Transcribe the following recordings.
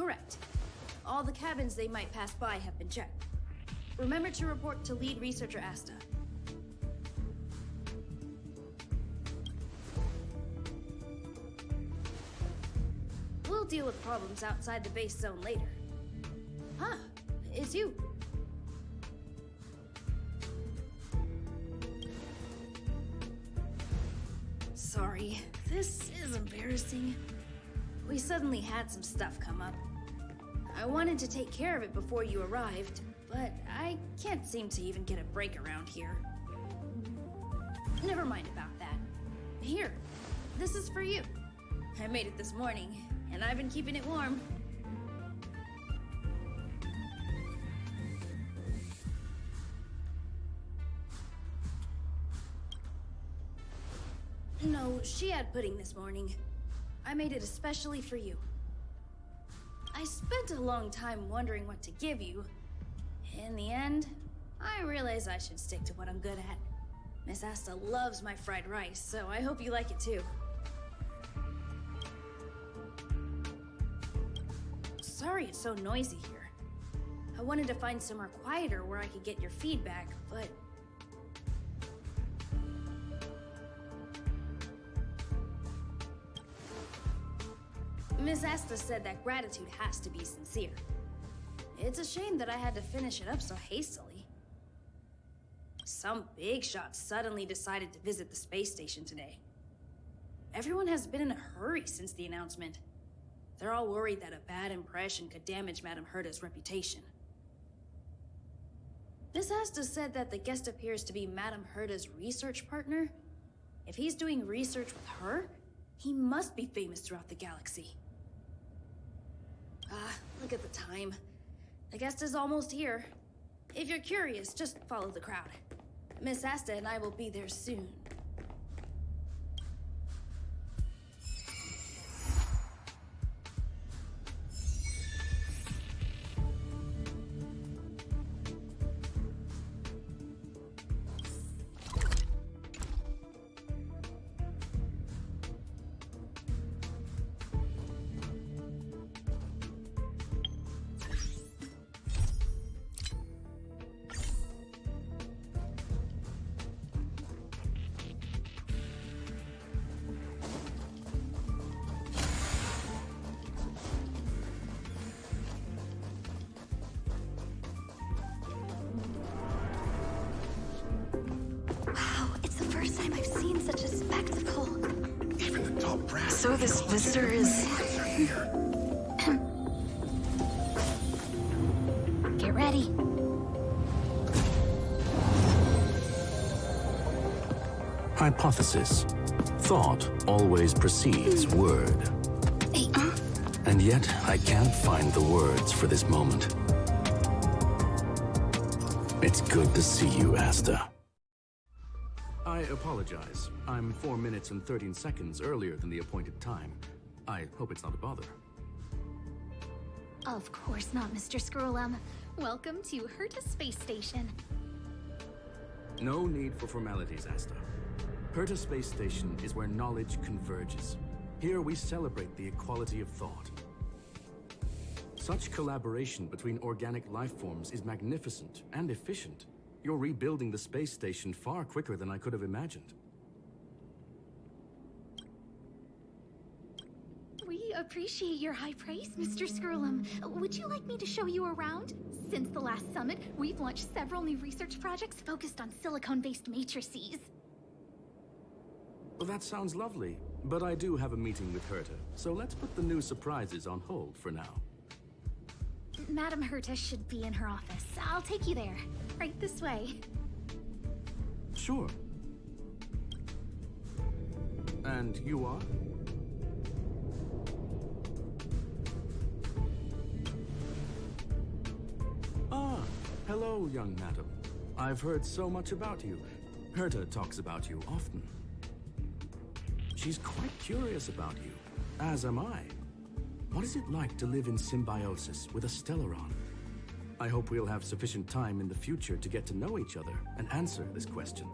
Correct. All the cabins they might pass by have been checked. Remember to report to lead researcher Asta. We'll deal with problems outside the base zone later. Huh, it's you. Sorry, this is embarrassing. We suddenly had some stuff come up. I wanted to take care of it before you arrived, but I can't seem to even get a break around here. Never mind about that. Here, this is for you. I made it this morning, and I've been keeping it warm. No, she had pudding this morning. I made it especially for you. I spent a long time wondering what to give you. In the end, I realized I should stick to what I'm good at. Miss Asta loves my fried rice, so I hope you like it too. Sorry it's so noisy here. I wanted to find somewhere quieter where I could get your feedback, but... Miss Asta said that gratitude has to be sincere. It's a shame that I had to finish it up so hastily. Some big shot suddenly decided to visit the space station today. Everyone has been in a hurry since the announcement. They're all worried that a bad impression could damage Madame Herta's reputation. Miss Asta said that the guest appears to be Madame Herta's research partner. If he's doing research with her, he must be famous throughout the galaxy. Look at the time. The guest is almost here. If you're curious, just follow the crowd. Miss Asta and I will be there soon. So this visitor is... Get ready. Hypothesis. Thought always precedes word. And yet, I can't find the words for this moment. It's good to see you, Asta. I apologize. I'm 4 minutes and 13 seconds earlier than the appointed time. I hope it's not a bother. Of course not, Mr. Scrollum. Welcome to Herta Space Station. No need for formalities, Asta. Herta Space Station is where knowledge converges. Here we celebrate the equality of thought. Such collaboration between organic life forms is magnificent and efficient. You're rebuilding the space station far quicker than I could have imagined. We appreciate your high praise, Mr. Scrollum. Would you like me to show you around? Since the last summit, we've launched several new research projects focused on silicone-based matrices. Well, that sounds lovely, but I do have a meeting with Herta, so let's put the new surprises on hold for now. Madame Herta should be in her office. I'll take you there. Right this way. Sure. And you are? Ah, hello, young madam. I've heard so much about you. Herta talks about you often. She's quite curious about you, as am I. What is it like to live in symbiosis with a Stellaron? I hope we'll have sufficient time in the future to get to know each other and answer this question.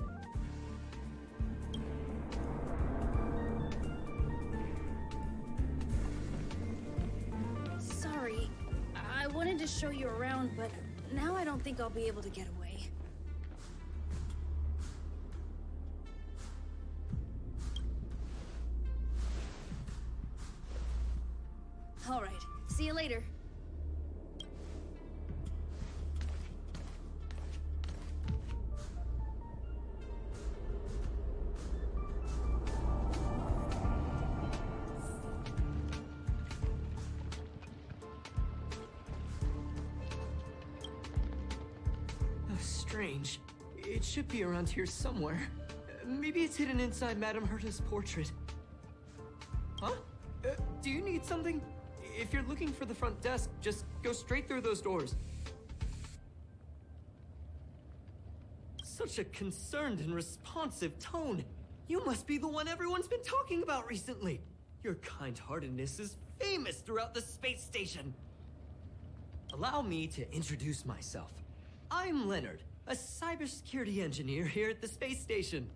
Sorry, wanted to show you around, but now I don't think I'll be able to get away. All right, see you later. Strange. It should be around here somewhere. Maybe it's hidden inside Madame Herta's portrait. Huh? Do you need something? If you're looking for the front desk, just go straight through those doors. Such a concerned and responsive tone. You must be the one everyone's been talking about recently. Your kind-heartedness is famous throughout the space station. Allow me to introduce myself. I'm Leonard, a cybersecurity engineer here at the space station.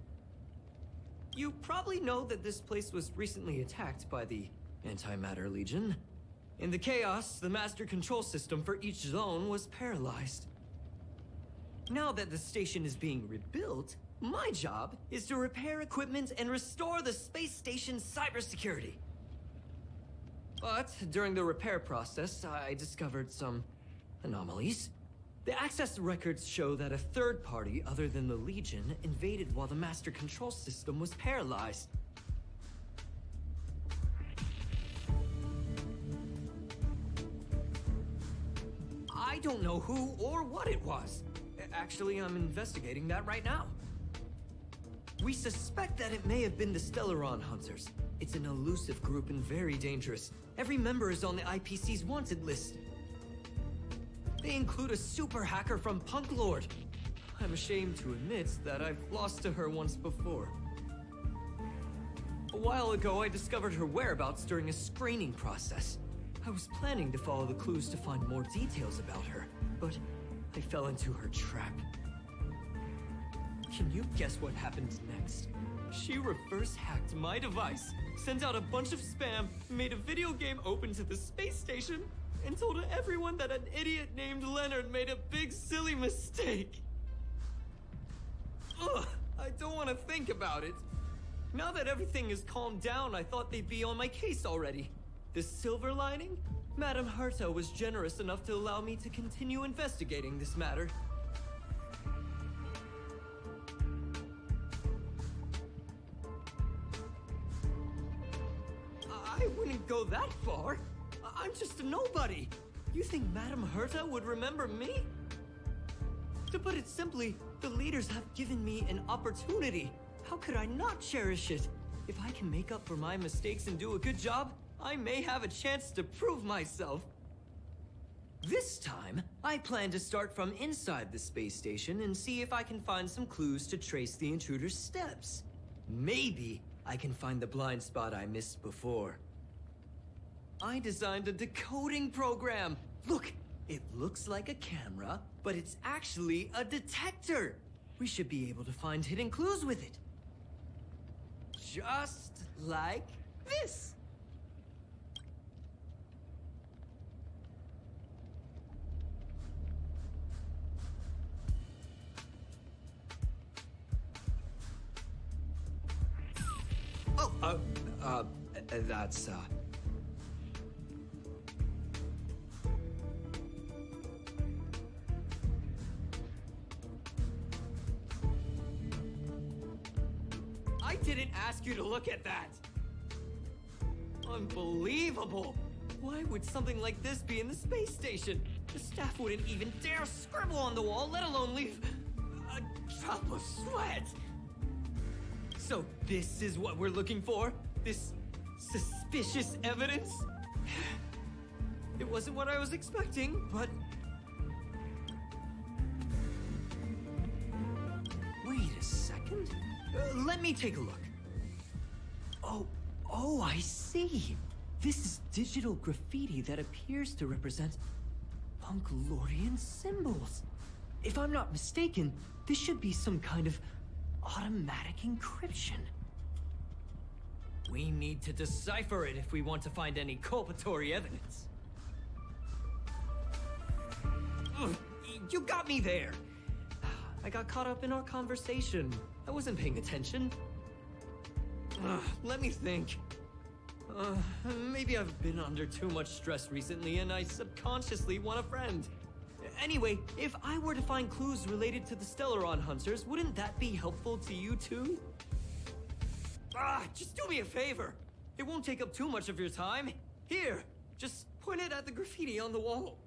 You probably know that this place was recently attacked by the Antimatter Legion. In the chaos, the master control system for each zone was paralyzed. Now that the station is being rebuilt, my job is to repair equipment and restore the space station's cybersecurity. But during the repair process, I discovered some anomalies. The access records show that a third party other than the Legion invaded while the master control system was paralyzed. I don't know who or what it was. Actually, I'm investigating that right now. We suspect that it may have been the Stellaron Hunters. It's an elusive group and very dangerous. Every member is on the IPC's wanted list. They include a super hacker from Punklorde. I'm ashamed to admit that I've lost to her once before. A while ago, I discovered her whereabouts during a screening process. I was planning to follow the clues to find more details about her, but I fell into her trap. Can you guess what happened next? She reverse hacked my device, sent out a bunch of spam, made a video game open to the space station, and told everyone that an idiot named Leonard made a big silly mistake. Ugh, I don't want to think about it. Now that everything is calmed down, I thought they'd be on my case already. The silver lining? Madame Herta was generous enough to allow me to continue investigating this matter. I wouldn't go that far. I'm just a nobody. You think Madame Herta would remember me? To put it simply, the leaders have given me an opportunity. How could I not cherish it? If I can make up for my mistakes and do a good job, I may have a chance to prove myself. This time, I plan to start from inside the space station and see if I can find some clues to trace the intruder's steps. Maybe I can find the blind spot I missed before. I designed a decoding program. Look, it looks like a camera, but it's actually a detector. We should be able to find hidden clues with it. Just like this. That's, I didn't ask you to look at that! Unbelievable! Why would something like this be in the space station? The staff wouldn't even dare scribble on the wall, let alone leave a drop of sweat! So this is what we're looking for? This suspicious evidence? It wasn't what I was expecting, but... Wait a second. Let me take a look. Oh, I see. This is digital graffiti that appears to represent Punklordian symbols. If I'm not mistaken, this should be some kind of automatic encryption. We need to decipher it if we want to find any culpatory evidence. Ugh, you got me there. I got caught up in our conversation. I wasn't paying attention. Let me think. Maybe I've been under too much stress recently and I subconsciously want a friend. Anyway, if I were to find clues related to the Stellaron Hunters, wouldn't that be helpful to you too? Just do me a favor. It won't take up too much of your time. Here, just point it at the graffiti on the wall.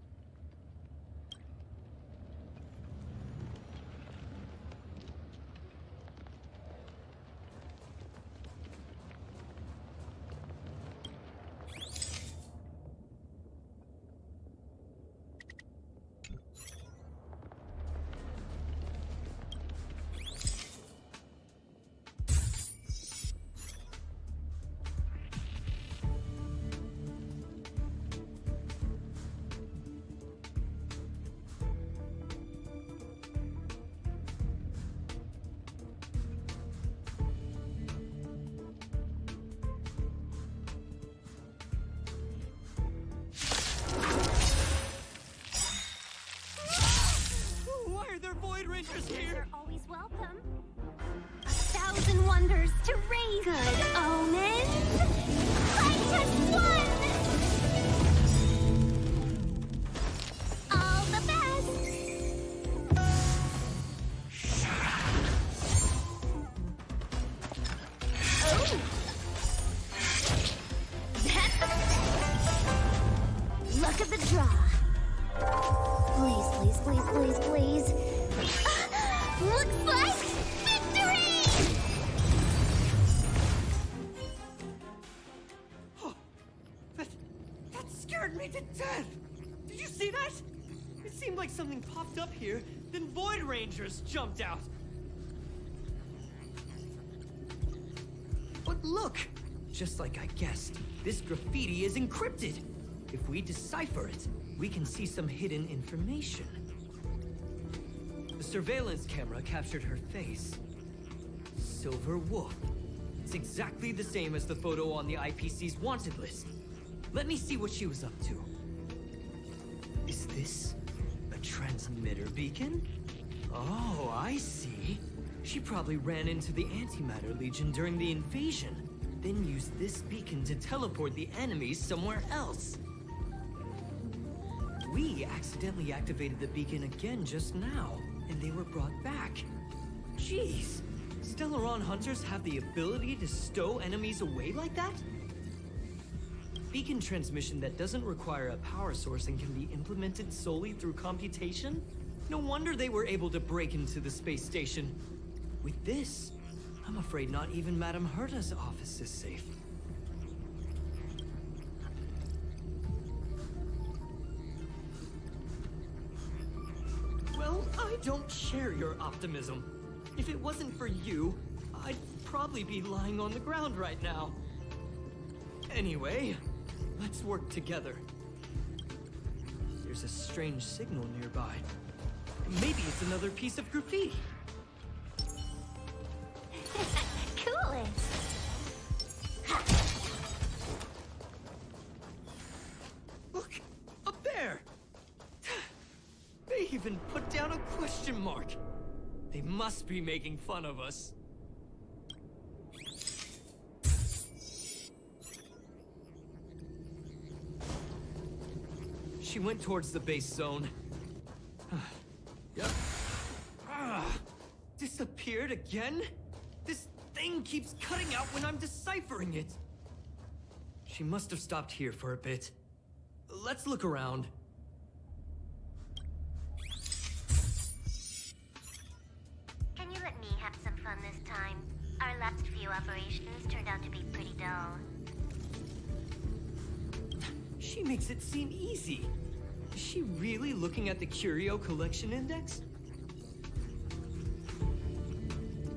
Visitors are always welcome. 1,000 wonders to raise. Good omens. Fight as one. All the best. Oh. Luck of the draw. Please, please, please, please, please. Looks like victory! Oh, that scared me to death! Did you see that? It seemed like something popped up here, then Void Rangers jumped out. But look! Just like I guessed, this graffiti is encrypted. If we decipher it, we can see some hidden information. The surveillance camera captured her face. Silver Wolf. It's exactly the same as the photo on the IPC's wanted list. Let me see what she was up to. Is this a transmitter beacon? Oh, I see. She probably ran into the Antimatter Legion during the invasion, then used this beacon to teleport the enemies somewhere else. We accidentally activated the beacon again just now, and they were brought back. Jeez, Stellaron Hunters have the ability to stow enemies away like that? Beacon transmission that doesn't require a power source and can be implemented solely through computation? No wonder they were able to break into the space station. With this, I'm afraid not even Madame Herta's office is safe. Well, I don't share your optimism. If it wasn't for you, I'd probably be lying on the ground right now. Anyway, let's work together. There's a strange signal nearby. Maybe it's another piece of graffiti. Cool. Look, up there! They even put down a question mark. They must be making fun of us. She went towards the base zone. Yep. Disappeared again? This thing keeps cutting out when I'm deciphering it. She must have stopped here for a bit. Let's look around. Can you let me have some fun this time? Our last few operations turned out to be pretty dull. She makes it seem easy. Is she really looking at the Curio Collection Index?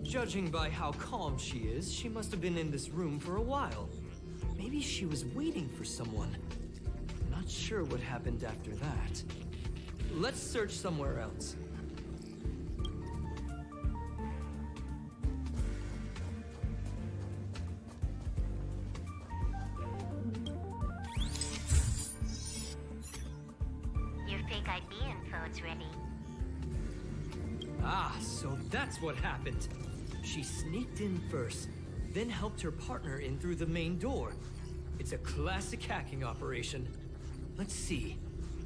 Judging by how calm she is, she must have been in this room for a while. Maybe she was waiting for someone. Not sure what happened after that. Let's search somewhere else. Your fake ID info's ready. Ah, so that's what happened. She sneaked in first, then helped her partner in through the main door. It's a classic hacking operation. Let's see.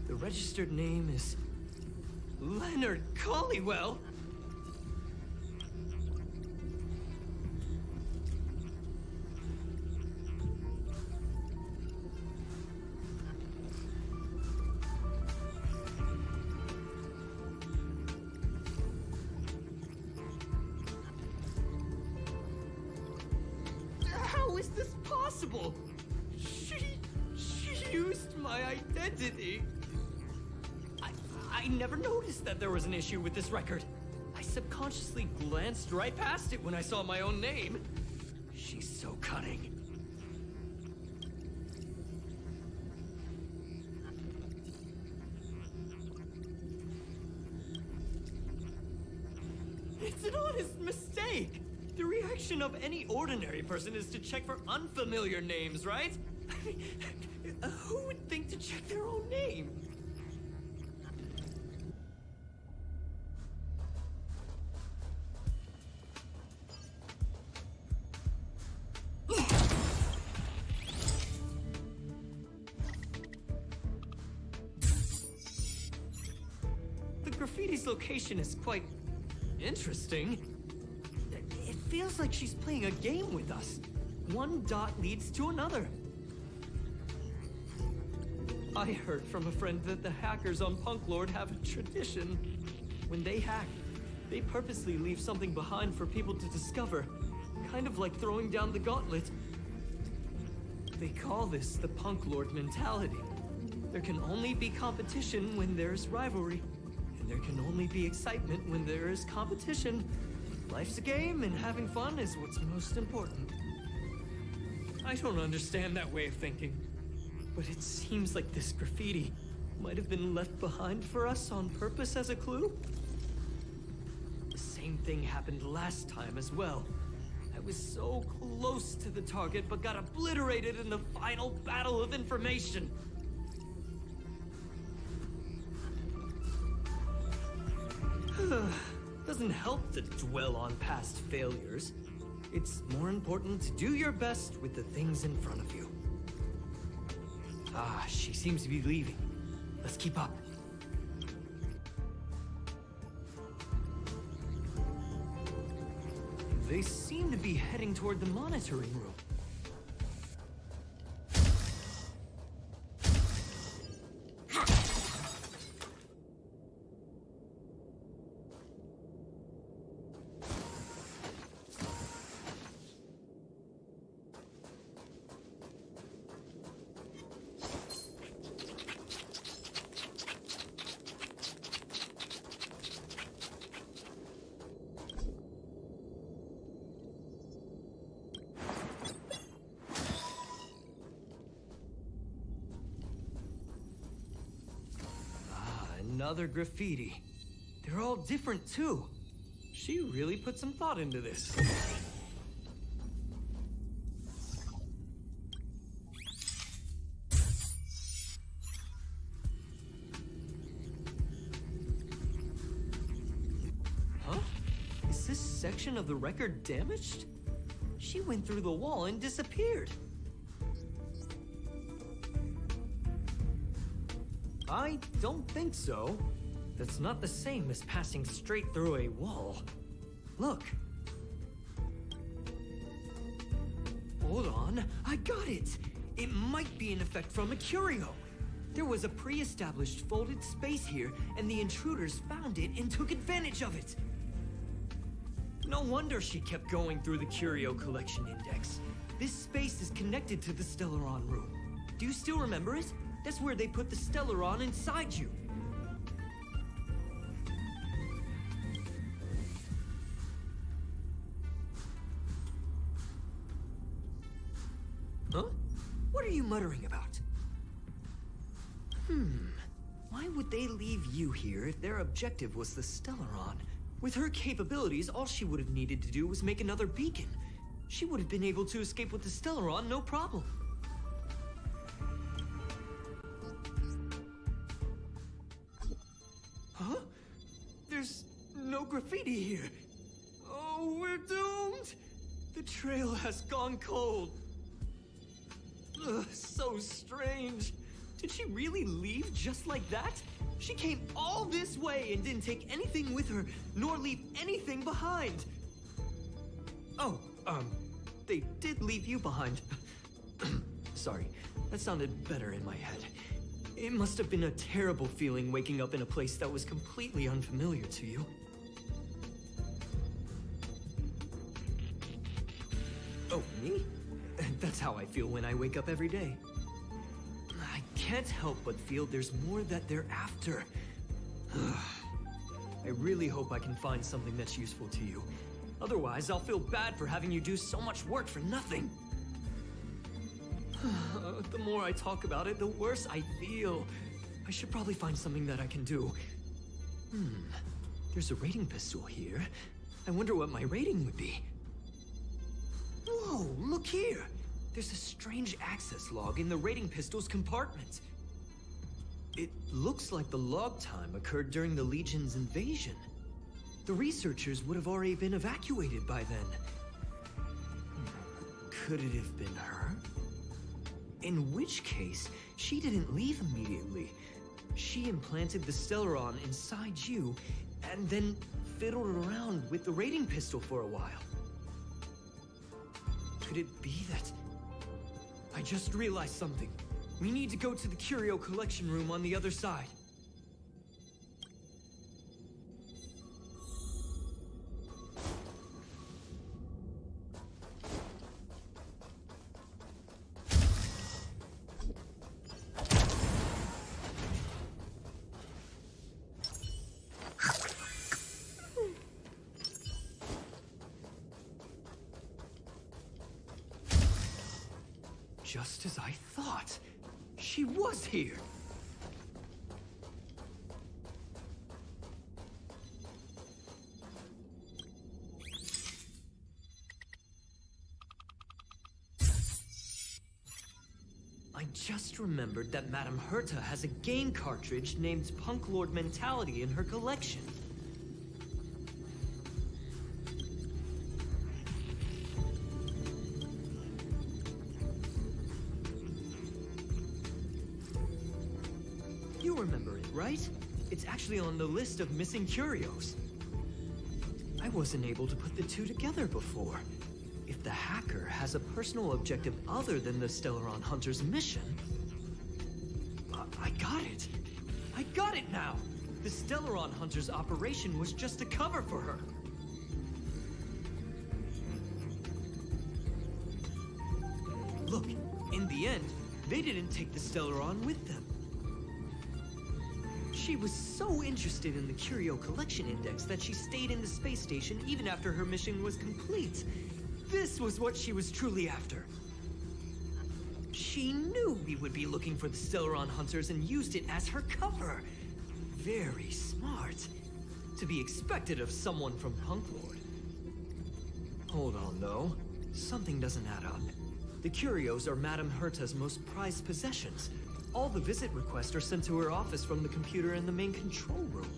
The registered name is Leonard Collywell. How is this possible? She used my identity. I never noticed that there was an issue with this record. I subconsciously glanced right past it when I saw my own name. She's so cunning. It's an honest mistake. The reaction of any ordinary person is to check for unfamiliar names, right? Who would think to check their own name? The graffiti's location is quite interesting. It feels like she's playing a game with us. One dot leads to another. I heard from a friend that the hackers on Punklorde have a tradition. When they hack, they purposely leave something behind for people to discover. Kind of like throwing down the gauntlet. They call this the Punklorde mentality. There can only be competition when there's rivalry. And there can only be excitement when there is competition. Life's a game, and having fun is what's most important. I don't understand that way of thinking, but it seems like this graffiti might have been left behind for us on purpose as a clue. The same thing happened last time as well. I was so close to the target, but got obliterated in the final battle of information. Doesn't help to dwell on past failures. It's more important to do your best with the things in front of you. Ah, she seems to be leaving. Let's keep up. They seem to be heading toward the monitoring room. Another graffiti. They're all different too. She really put some thought into this. Huh? Is this section of the record damaged? She went through the wall and disappeared. I don't think so. That's not the same as passing straight through a wall. Look. Hold on, I got it! It might be an effect from a curio. There was a pre-established folded space here, and the intruders found it and took advantage of it. No wonder she kept going through the curio collection index. This space is connected to the Stellaron room. Do you still remember it? That's where they put the Stellaron inside you. Huh? What are you muttering about? Why would they leave you here if their objective was the Stellaron? With her capabilities, all she would have needed to do was make another beacon. She would have been able to escape with the Stellaron, no problem. already here. Oh, we're doomed. The trail has gone cold. Ugh, so strange. Did she really leave just like that? She came all this way and didn't take anything with her, nor leave anything behind. Oh, they did leave you behind. Sorry, that sounded better in my head. It must have been a terrible feeling waking up in a place that was completely unfamiliar to you. Oh, me? That's how I feel when I wake up every day. I can't help but feel there's more that they're after. I really hope I can find something that's useful to you. Otherwise, I'll feel bad for having you do so much work for nothing. The more I talk about it, the worse I feel. I should probably find something that I can do. There's a rating pistol here. I wonder what my rating would be. Whoa, look here! There's a strange access log in the rating pistol's compartment. It looks like the log time occurred during the Legion's invasion. The researchers would have already been evacuated by then. Could it have been her? In which case, she didn't leave immediately. She implanted the Stellaron inside you, and then fiddled around with the rating pistol for a while. Could it be that... I just realized something. We need to go to the curio collection room on the other side. Just as I thought. She was here. I just remembered that Madame Herta has a game cartridge named Punklorde Mentality in her collection. You remember it, right? It's actually on the list of missing curios. I wasn't able to put the two together before. If the hacker has a personal objective other than the Stellaron Hunter's mission... I got it! I got it now! The Stellaron Hunter's operation was just a cover for her. Look, in the end, they didn't take the Stellaron with them. She was so interested in the Curio Collection Index that she stayed in the space station even after her mission was complete. This was what she was truly after. She knew we would be looking for the Stellaron Hunters and used it as her cover. Very smart. To be expected of someone from Punklorde. Hold on, though. Something doesn't add up. The curios are Madame Herta's most prized possessions. All the visit requests are sent to her office from the computer in the main control room.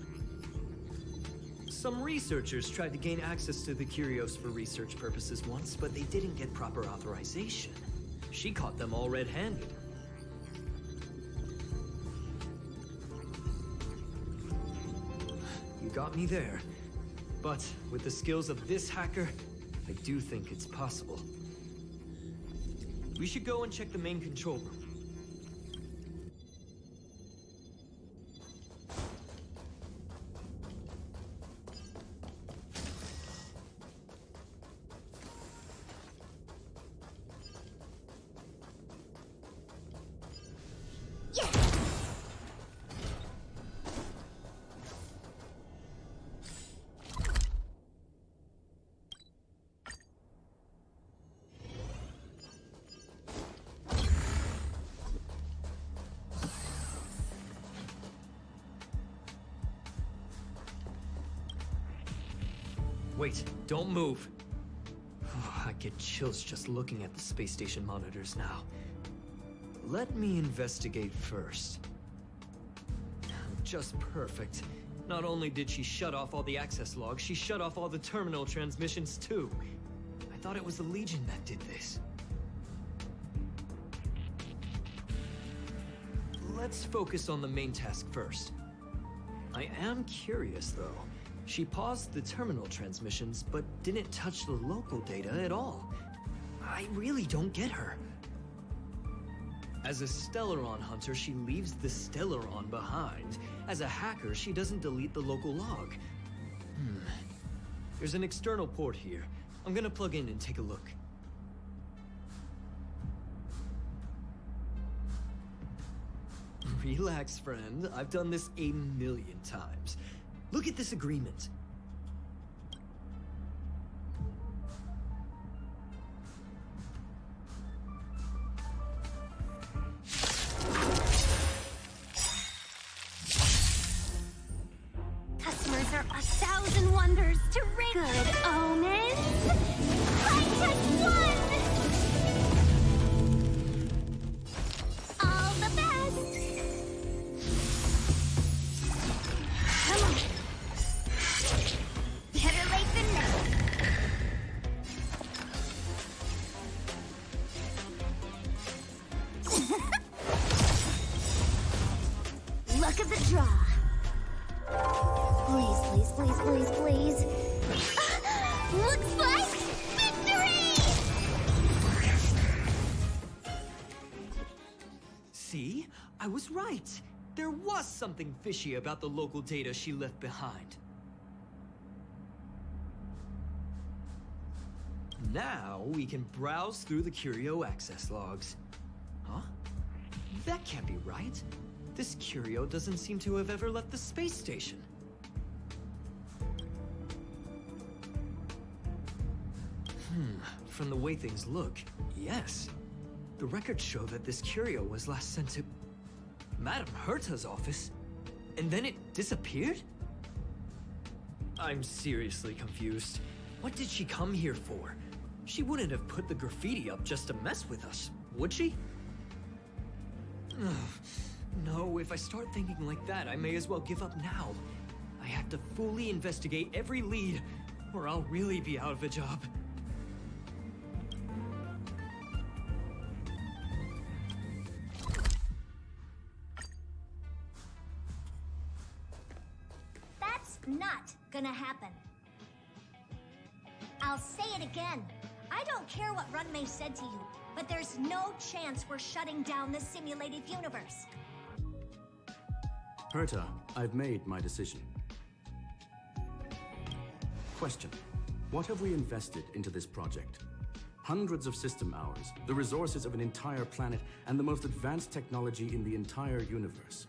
Some researchers tried to gain access to the curios for research purposes once, but they didn't get proper authorization. She caught them all red-handed. You got me there. But with the skills of this hacker, I do think it's possible. We should go and check the main control room. Wait, don't move. I get chills just looking at the space station monitors now. Let me investigate first. Just perfect. Not only did she shut off all the access logs, she shut off all the terminal transmissions too. I thought it was the Legion that did this. Let's focus on the main task first. I am curious though. She paused the terminal transmissions, but didn't touch the local data at all. I really don't get her. As a Stellaron hunter, she leaves the Stellaron behind. As a hacker, she doesn't delete the local log. There's an external port here. I'm gonna plug in and take a look. Relax, friend. I've done this 1,000,000 times. Look at this agreement. Customers are 1,000 wonders to ring. Good omens. Light touch 1. All the best. Come on. Better late than never. Luck of the draw. Please, please, please, please, please. Looks like victory! See? I was right. There was something fishy about the local data she left behind. Now we can browse through the Curio access logs. Huh? That can't be right. This Curio doesn't seem to have ever left the space station. From the way things look, yes. The records show that this Curio was last sent to Madame Herta's office, and then it disappeared? I'm seriously confused. What did she come here for? She wouldn't have put the graffiti up just to mess with us, would she? No, if I start thinking like that, I may as well give up now. I have to fully investigate every lead, or I'll really be out of a job. That's not gonna happen. I'll say it again. I don't care what Runmei said to you, but there's no chance we're shutting down the simulated universe. Herta, I've made my decision. Question. What have we invested into this project? Hundreds of system hours, the resources of an entire planet, and the most advanced technology in the entire universe.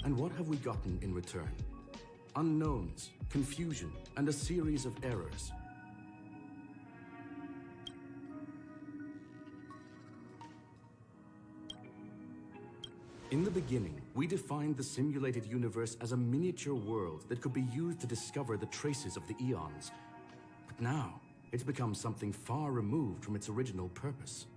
And what have we gotten in return? Unknowns, confusion, and a series of errors. In the beginning, we defined the simulated universe as a miniature world that could be used to discover the traces of the eons. But now, it's become something far removed from its original purpose.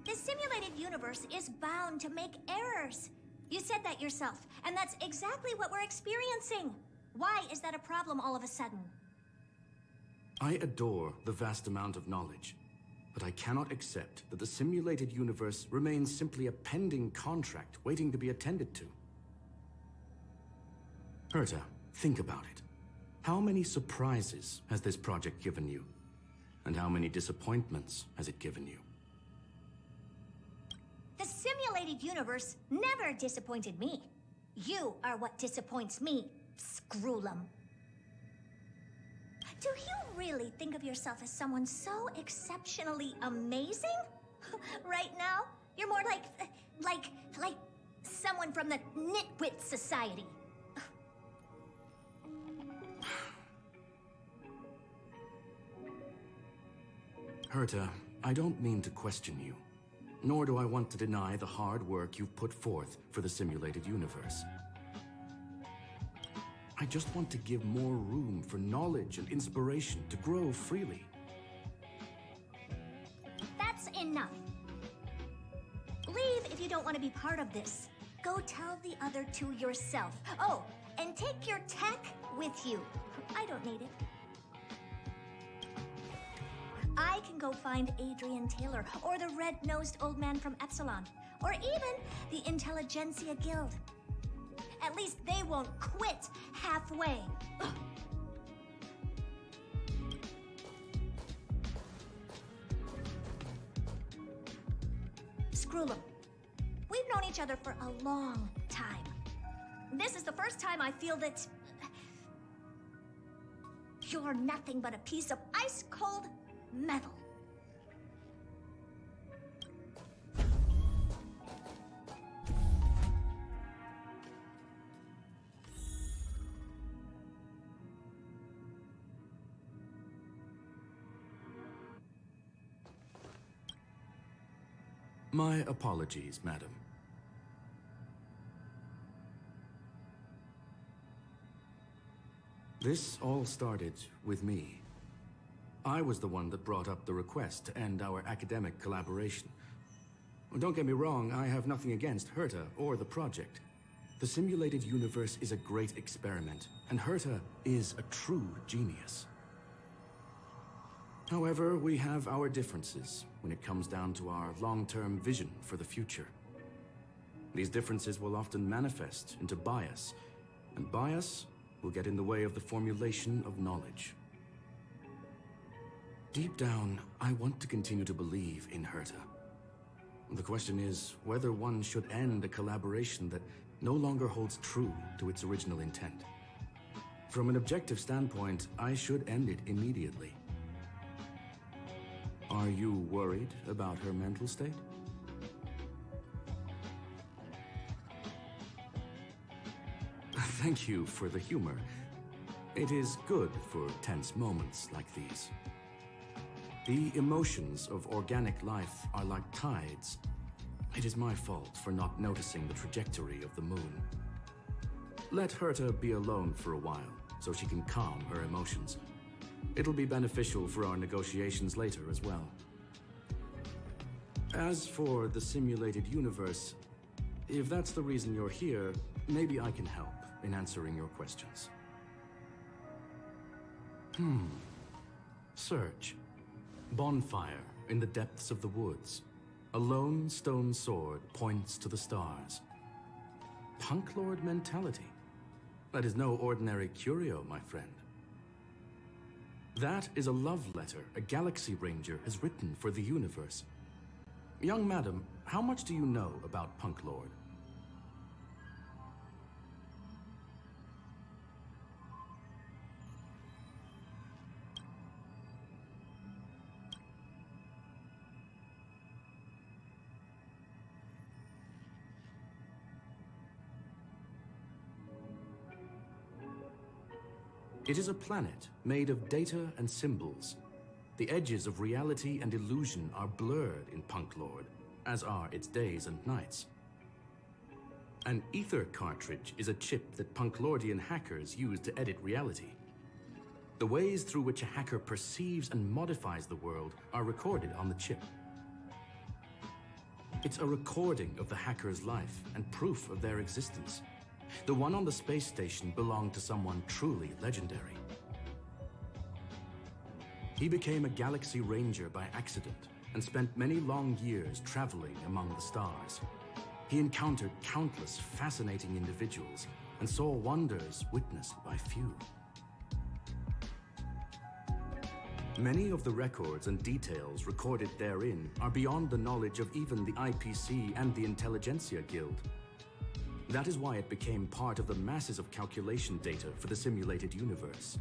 The simulated universe is bound to make errors. You said that yourself, and that's exactly what we're experiencing. Why is that a problem all of a sudden? I adore the vast amount of knowledge, but I cannot accept that the simulated universe remains simply a pending contract waiting to be attended to. Herta, think about it. How many surprises has this project given you? And how many disappointments has it given you? The simulated universe never disappointed me. You are what disappoints me, Scroolum. Do you really think of yourself as someone so exceptionally amazing? Right now, you're more like someone from the Nitwit Society. Herta, I don't mean to question you, nor do I want to deny the hard work you've put forth for the simulated universe. I just want to give more room for knowledge and inspiration to grow freely. That's enough. Leave if you don't want to be part of this. Go tell the other two yourself. Oh, and take your tech with you. I don't need it. I can go find Adrian Taylor, or the red-nosed old man from Epsilon, or even the Intelligentsia Guild. At least they won't quit halfway. Ugh. Screw'em. We've known each other for a long time. This is the first time I feel that you're nothing but a piece of ice-cold metal. My apologies, madam. This all started with me. I was the one that brought up the request to end our academic collaboration. Don't get me wrong, I have nothing against Herta or the project. The simulated universe is a great experiment, and Herta is a true genius. However, we have our differences when it comes down to our long-term vision for the future. These differences will often manifest into bias, and bias will get in the way of the formulation of knowledge. Deep down, I want to continue to believe in Herta. The question is whether one should end a collaboration that no longer holds true to its original intent. From an objective standpoint, I should end it immediately. Are you worried about her mental state? Thank you for the humor. It is good for tense moments like these. The emotions of organic life are like tides. It is my fault for not noticing the trajectory of the moon. Let Herta be alone for a while, so she can calm her emotions. It'll be beneficial for our negotiations later as well. As for the simulated universe, if that's the reason you're here, maybe I can help in answering your questions. Search. Bonfire in the depths of the woods. A lone stone sword points to the stars. Punklorde mentality. That is no ordinary curio, my friend. That is a love letter a Galaxy Ranger has written for the universe. Young madam, how much do you know about Punklorde? It is a planet made of data and symbols. The edges of reality and illusion are blurred in Punklorde, as are its days and nights. An ether cartridge is a chip that Punklordian hackers use to edit reality. The ways through which a hacker perceives and modifies the world are recorded on the chip. It's a recording of the hacker's life and proof of their existence. The one on the space station belonged to someone truly legendary. He became a Galaxy Ranger by accident and spent many long years traveling among the stars. He encountered countless fascinating individuals and saw wonders witnessed by few. Many of the records and details recorded therein are beyond the knowledge of even the IPC and the Intelligentsia Guild. That is why it became part of the masses of calculation data for the simulated universe.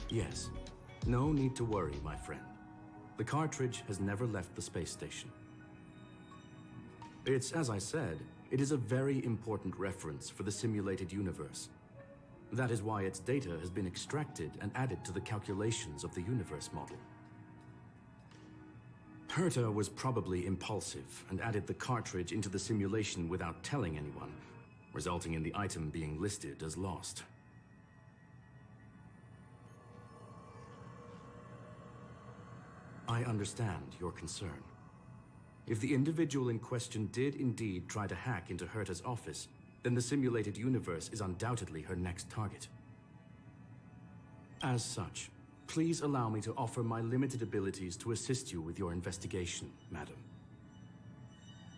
Yes, no need to worry, my friend. The cartridge has never left the space station. It's, as I said, it is a very important reference for the simulated universe. That is why its data has been extracted and added to the calculations of the universe model. Herta was probably impulsive and added the cartridge into the simulation without telling anyone, resulting in the item being listed as lost. I understand your concern. If the individual in question did indeed try to hack into Herta's office, then the simulated universe is undoubtedly her next target. As such, please allow me to offer my limited abilities to assist you with your investigation, madam.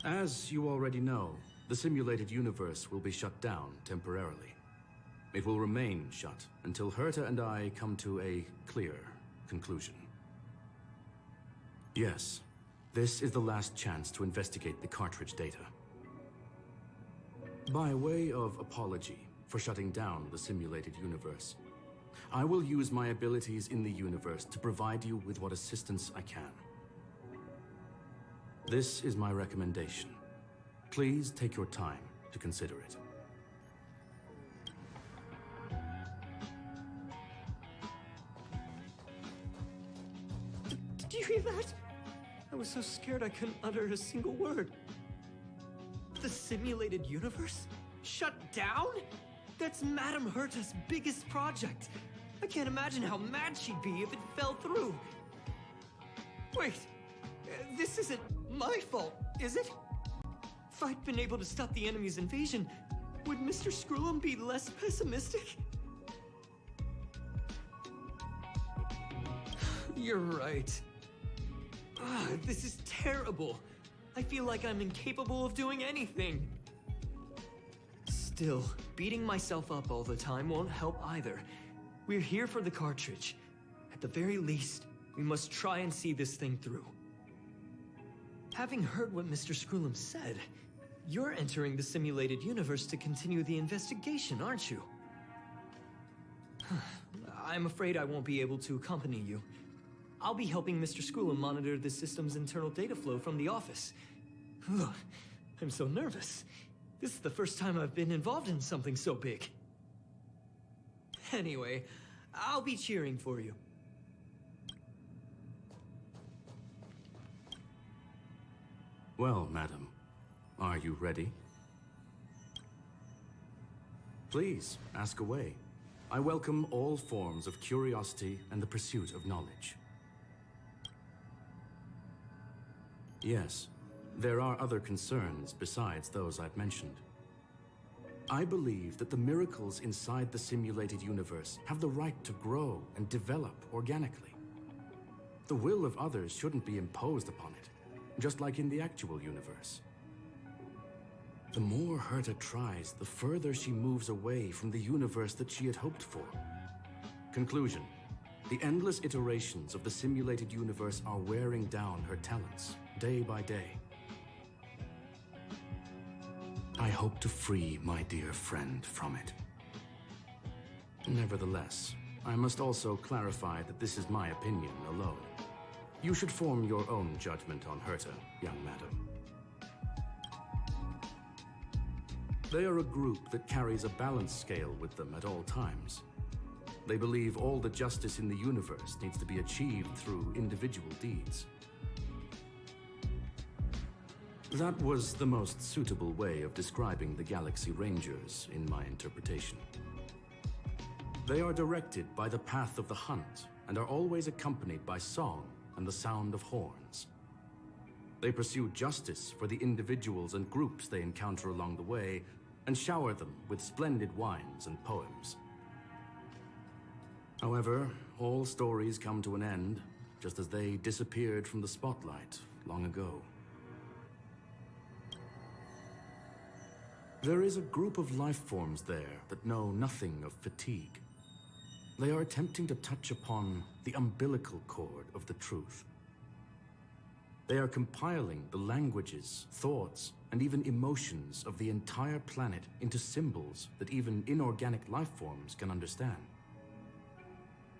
As you already know, the simulated universe will be shut down temporarily. It will remain shut until Herta and I come to a clear conclusion. Yes, this is the last chance to investigate the cartridge data. By way of apology for shutting down the simulated universe, I will use my abilities in the universe to provide you with what assistance I can. This is my recommendation. Please take your time to consider it. Did you hear that? I was so scared I couldn't utter a single word. The simulated universe? Shut down? That's Madame Herta's biggest project. I can't imagine how mad she'd be if it fell through. Wait, this isn't my fault, is it? If I'd been able to stop the enemy's invasion, would Mr. Screw'em be less pessimistic? You're right. This is terrible. I feel like I'm incapable of doing anything. Still, beating myself up all the time won't help either. We're here for the cartridge. At the very least, we must try and see this thing through. Having heard what Mr. Screw'em said, you're entering the simulated universe to continue the investigation, aren't you? I'm afraid I won't be able to accompany you. I'll be helping Mr. Screw'em monitor the system's internal data flow from the office. Ugh, I'm so nervous. This is the first time I've been involved in something so big. Anyway, I'll be cheering for you. Well, madam, are you ready? Please, ask away. I welcome all forms of curiosity and the pursuit of knowledge. Yes, there are other concerns besides those I've mentioned. I believe that the miracles inside the simulated universe have the right to grow and develop organically. The will of others shouldn't be imposed upon it, just like in the actual universe. The more Herta tries, the further she moves away from the universe that she had hoped for. Conclusion: the endless iterations of the simulated universe are wearing down her talents, day by day. I hope to free my dear friend from it. Nevertheless, I must also clarify that this is my opinion alone. You should form your own judgment on Herta, young madam. They are a group that carries a balance scale with them at all times. They believe all the justice in the universe needs to be achieved through individual deeds. That was the most suitable way of describing the Galaxy Rangers, in my interpretation. They are directed by the path of the hunt, and are always accompanied by song and the sound of horns. They pursue justice for the individuals and groups they encounter along the way, and shower them with splendid wines and poems. However, all stories come to an end, just as they disappeared from the spotlight long ago. There is a group of life forms there that know nothing of fatigue. They are attempting to touch upon the umbilical cord of the truth. They are compiling the languages, thoughts, and even emotions of the entire planet into symbols that even inorganic life forms can understand.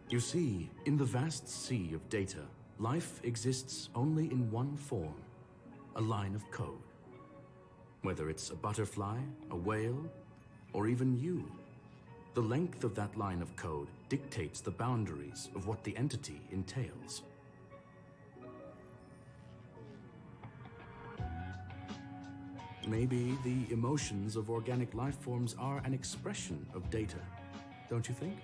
You see, in the vast sea of data, life exists only in one form: a line of code. Whether it's a butterfly, a whale, or even you, the length of that line of code dictates the boundaries of what the entity entails. Maybe the emotions of organic life forms are an expression of data, don't you think?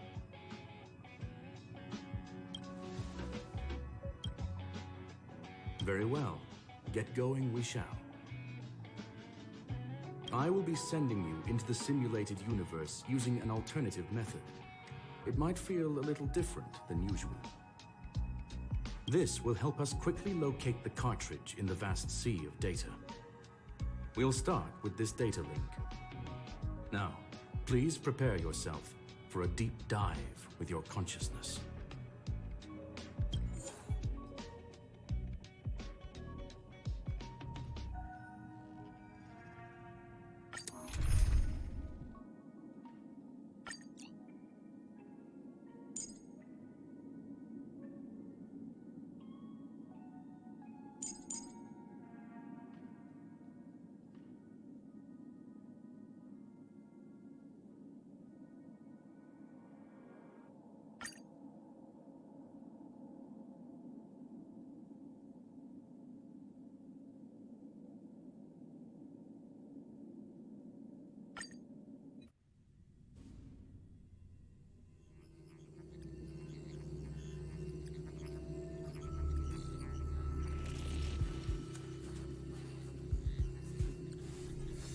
Very well. get going we shall. I will be sending you into the simulated universe using an alternative method. It might feel a little different than usual. This will help us quickly locate the cartridge in the vast sea of data. We'll start with this data link. Now, please prepare yourself for a deep dive with your consciousness.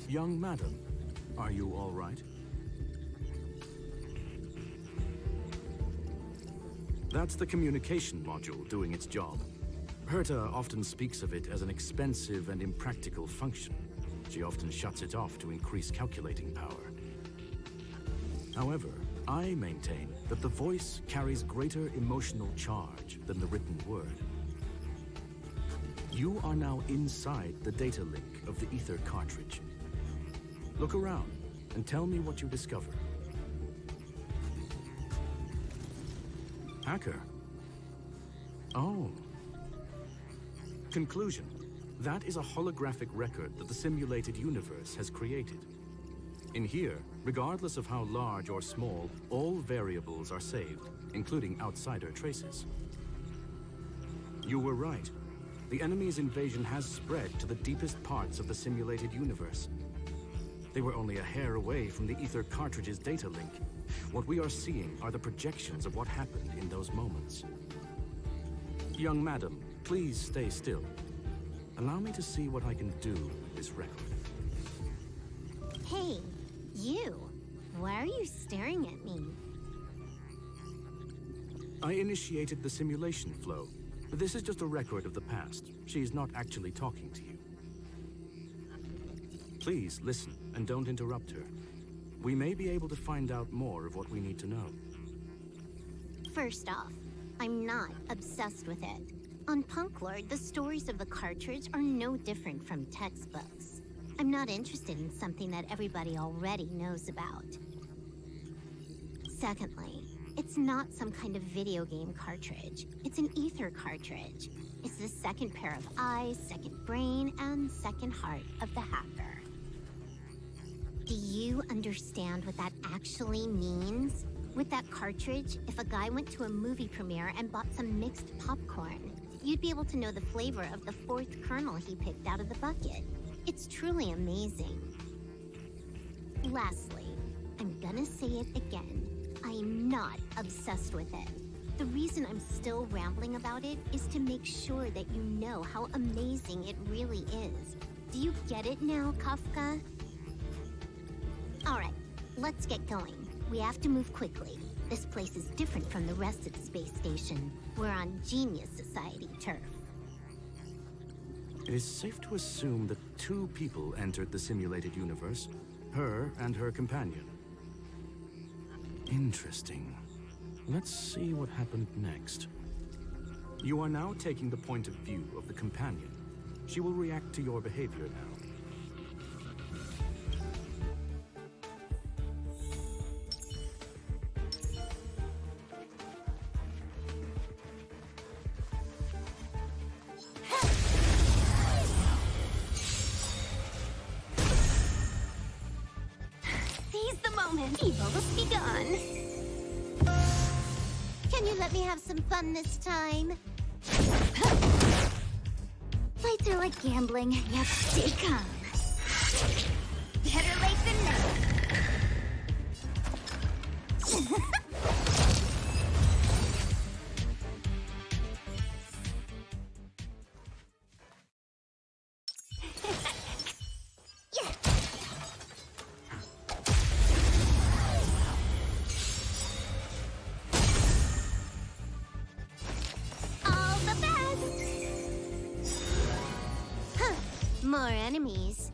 Young madam, are you all right? That's the communication module doing its job. Herta often speaks of it as an expensive and impractical function. She often shuts it off to increase calculating power. However, I maintain that the voice carries greater emotional charge than the written word. You are now inside the data link of the ether cartridge. Look around and tell me what you discover. Hacker. Oh. Conclusion. That is a holographic record that the simulated universe has created. In here, regardless of how large or small, all variables are saved, including outsider traces. You were right. The enemy's invasion has spread to the deepest parts of the simulated universe. They were only a hair away from the ether cartridge's data link. What we are seeing are the projections of what happened in those moments. Young madam, please stay still. Allow me to see what I can do with this record. Hey, you. Why are you staring at me? I initiated the simulation flow. This is just a record of the past. She's not actually talking to you. Please listen and don't interrupt her. We may be able to find out more of what we need to know. First off, I'm not obsessed with it. On Punklorde, the stories of the cartridge are no different from textbooks. I'm not interested in something that everybody already knows about. Secondly, it's not some kind of video game cartridge. It's an ether cartridge. It's the second pair of eyes, second brain, and second heart of the hacker. Do you understand what that actually means? With that cartridge, if a guy went to a movie premiere and bought some mixed popcorn, you'd be able to know the flavor of the fourth kernel he picked out of the bucket. It's truly amazing. Lastly, I'm gonna say it again. I'm not obsessed with it. The reason I'm still rambling about it is to make sure that you know how amazing it really is. Do you get it now, Kafka? Alright, let's get going. We have to move quickly. This place is different from the rest of the space station. We're on Genius Society turf. It is safe to assume that two people entered the simulated universe, her and her companion. Interesting. Let's see what happened next. You are now taking the point of view of the companion. She will react to your behavior now. Seize the moment. Evil has begun. Can you let me have some fun this time? Fights are like gambling. You have to stay calm. Better late than never. More enemies.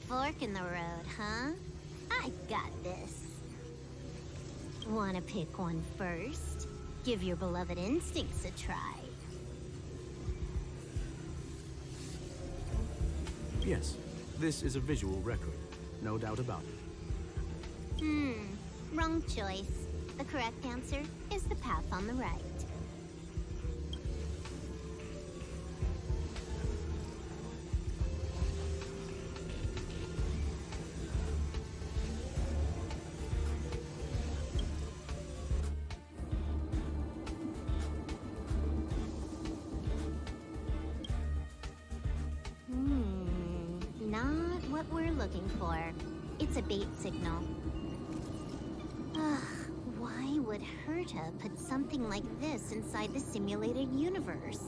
Fork in the road, huh? I got this. Wanna pick one first? Give your beloved instincts a try. Yes, this is a visual record. No doubt about it. Wrong choice. The correct answer is the path on the right. Not what we're looking for. It's a bait signal. Ugh, why would Herta put something like this inside the simulated universe?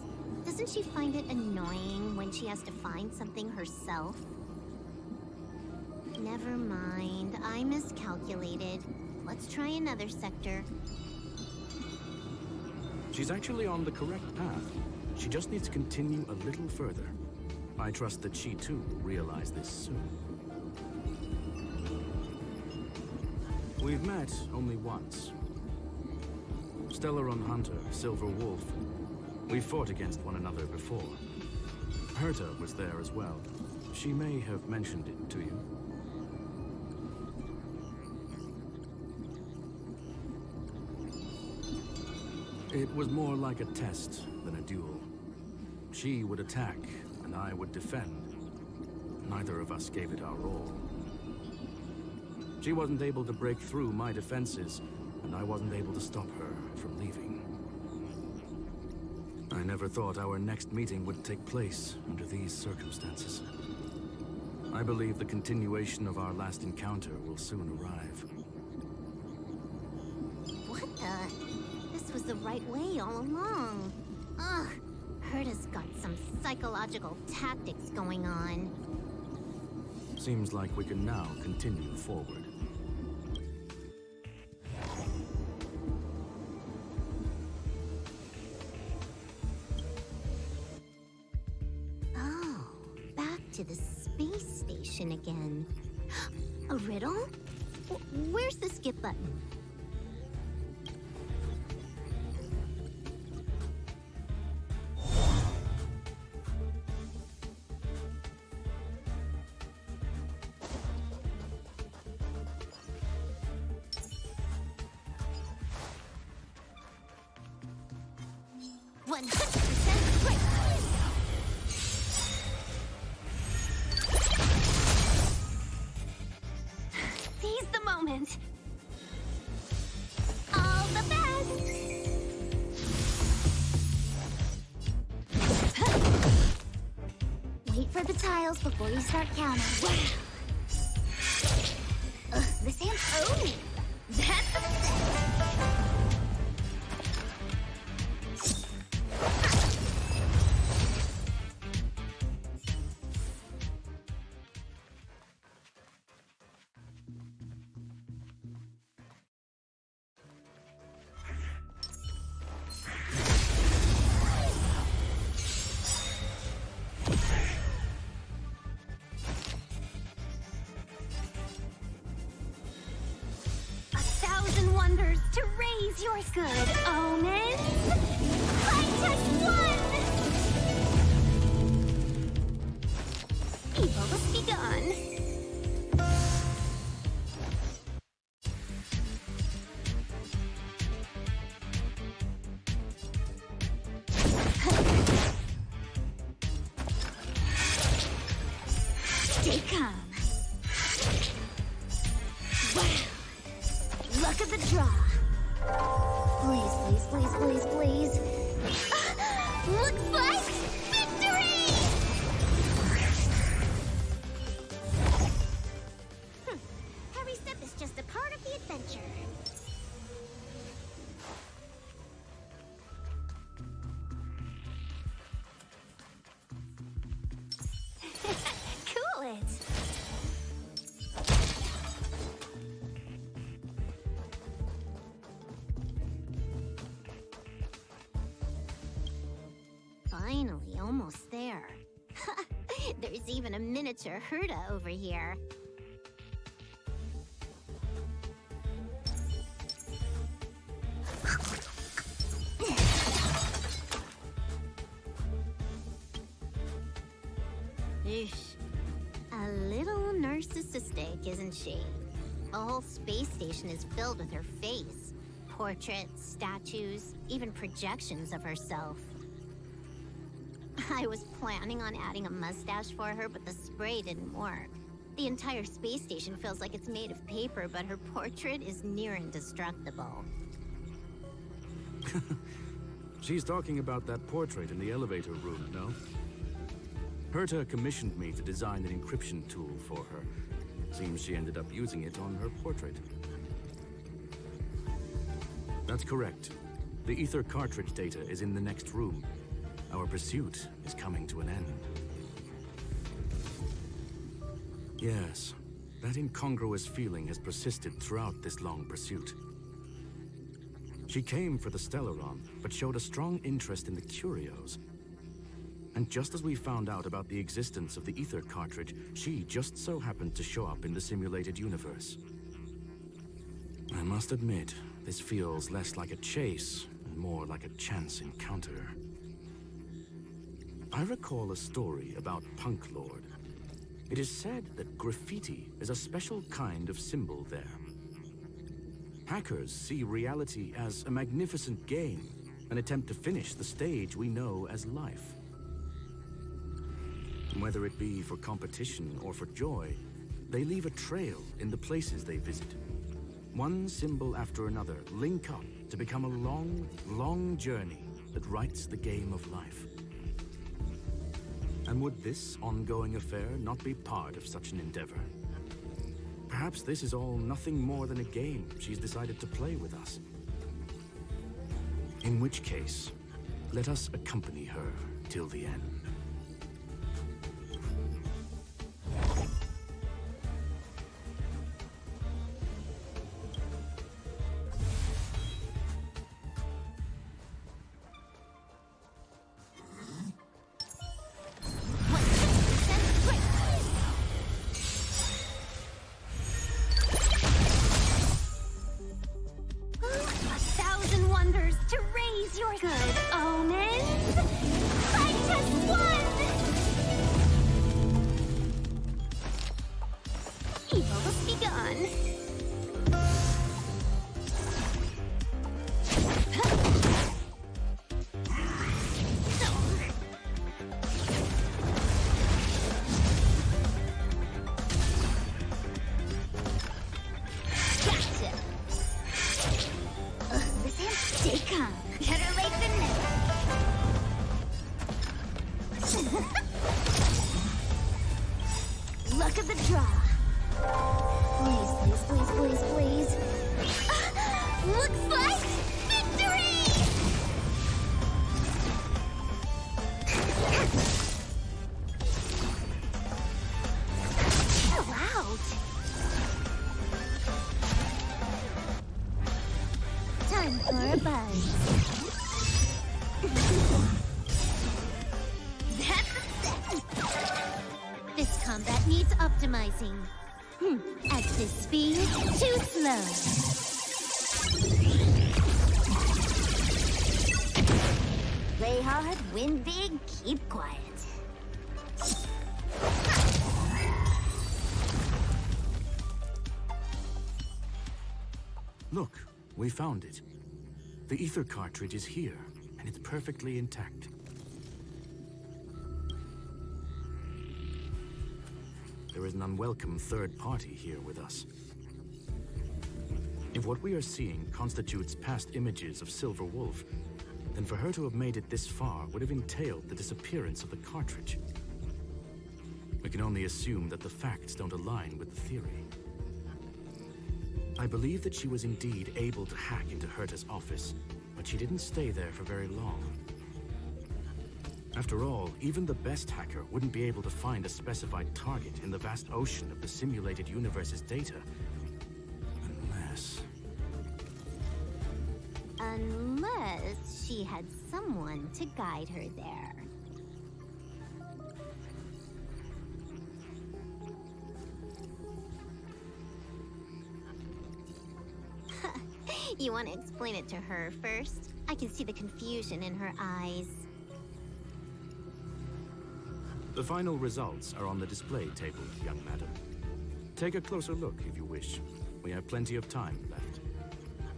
Doesn't she find it annoying when she has to find something herself? Never mind, I miscalculated. Let's try another sector. She's actually on the correct path. She just needs to continue a little further. I trust that she too will realize this soon. We've met only once. Stellaron Hunter, Silver Wolf. We fought against one another before. Herta was there as well. She may have mentioned it to you. It was more like a test than a duel. She would attack, and I would defend. Neither of us gave it our all. She wasn't able to break through my defenses, and I wasn't able to stop her from leaving. I never thought our next meeting would take place under these circumstances. I believe the continuation of our last encounter will soon arrive. What the? This was the right way all along. Ugh, Herta's got some psychological tactics going on. Seems like we can now continue forward. Oh, back to the space station again. A riddle? Where's the skip button? Seize the moment. All the best. Wait for the tiles before you start counting. The sand. Oh, that's the wonders to raise your good omens. Fight as one! Evil has begun. Stay calm. Luck of the draw. Please, please, please, please, please. Looks like victory! Every step is just a part of the adventure. Finally, almost there. There's even a miniature Herta over here. Eesh. A little narcissistic, isn't she? The whole space station is filled with her face. Portraits, statues, even projections of herself. I was planning on adding a mustache for her, but the spray didn't work. The entire space station feels like it's made of paper, but her portrait is near indestructible. She's talking about that portrait in the elevator room, no? Herta commissioned me to design an encryption tool for her. Seems she ended up using it on her portrait. That's correct. The ether cartridge data is in the next room. Our pursuit is coming to an end. Yes, that incongruous feeling has persisted throughout this long pursuit. She came for the Stellaron, but showed a strong interest in the curios. And just as we found out about the existence of the ether cartridge, she just so happened to show up in the simulated universe. I must admit, this feels less like a chase and more like a chance encounter. I recall a story about Punklorde. It is said that graffiti is a special kind of symbol there. Hackers see reality as a magnificent game, an attempt to finish the stage we know as life. Whether it be for competition or for joy, they leave a trail in the places they visit. One symbol after another link up to become a long, long journey that writes the game of life. And would this ongoing affair not be part of such an endeavor? Perhaps this is all nothing more than a game she's decided to play with us. In which case, let us accompany her till the end. Luck of the draw. Please, please, please, please, please. Looks like victory! Chill out. Time for a buzz. This combat needs optimizing. At this speed, too slow. Play hard, win big, keep quiet. Look, we found it. The ether cartridge is here, and it's perfectly intact. There is an unwelcome third party here with us. If what we are seeing constitutes past images of Silver Wolf, then for her to have made it this far would have entailed the disappearance of the cartridge. We can only assume that the facts don't align with the theory. I believe that she was indeed able to hack into Herta's office, but she didn't stay there for very long. After all, even the best hacker wouldn't be able to find a specified target in the vast ocean of the simulated universe's data. Unless she had someone to guide her there. You want to explain it to her first? I can see the confusion in her eyes. The final results are on the display table, young madam. Take a closer look if you wish. We have plenty of time left.